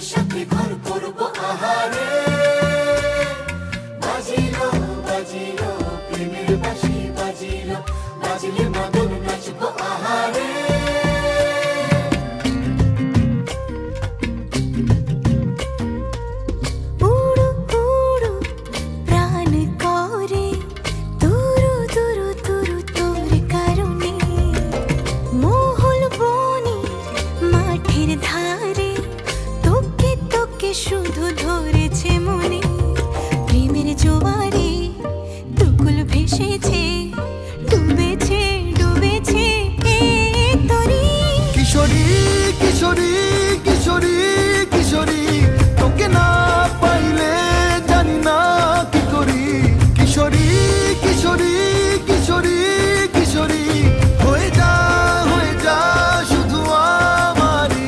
সাথে ঘর করবো আহারে। বাজিলো বাজিলো প্রেমের বাঁশি বাজিলো, বাজলে মাদল নাচবো আহারে। শুধু ধরেছে মনে প্রেমের জোয়ারে, দুকুল ভেসেছে, ডুবেছে ডুবেছে তরি। কিশোরী কিশোরী কিশোরী কিশোরী, তোকে না পাইলে জানি না কি করি। কিশোরী কিশোরী কিশোরী কিশোরী, হয়ে যা শুধু আমারই।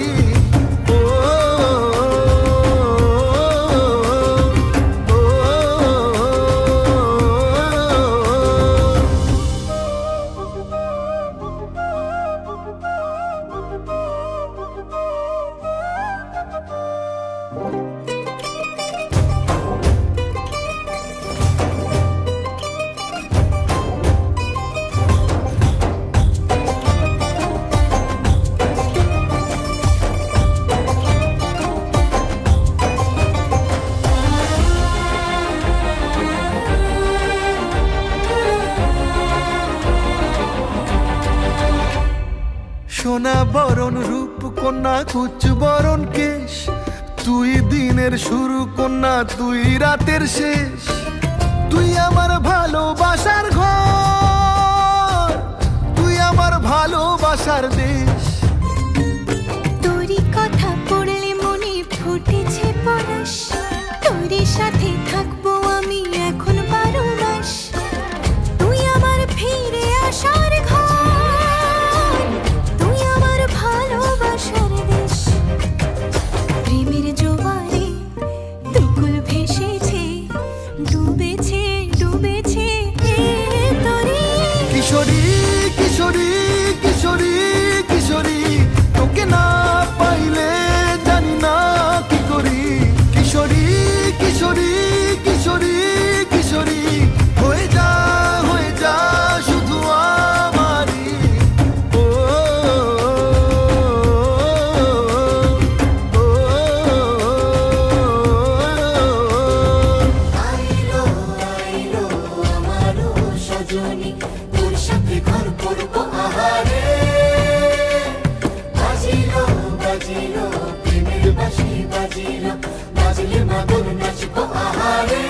সোনা বরণ রূপ কন্যা কুচ বরণ কেশ, তুই দিনের শুরু কন্যা তুই রাতের শেষ। তুই আমার ভালোবাসার ঘর, তুই আমার ভালোবাসার দেশ। তোরই কথা পড়লে মনে ফুটেছে পরশ, তোরই সাথে থাকবো আমি এখন 12 মাস। তুই আমার ফিরে আসার ঘর, তুই আমার ভালোবাসার দেশ। প্রেমের জোয়ারে দুকুল ভেসেছে, ডুবেছে ডুবেছে তরি। কিশোরী কিশোরী কিশোরী কিশোরী, তোকে না পাইলে জানি না কি করি। কিশোরী কিশোরী কিশোরী কিশোরী, হয়ে যা শুধু আমারই। আইলো আইলো আমারও সজনী, তোর সাথে ঘর করবো আহারে। বাজিলো বাজিলো প্রেমের বাঁশি বাজিলো, বাজলে মাদল নাচবো আহারে।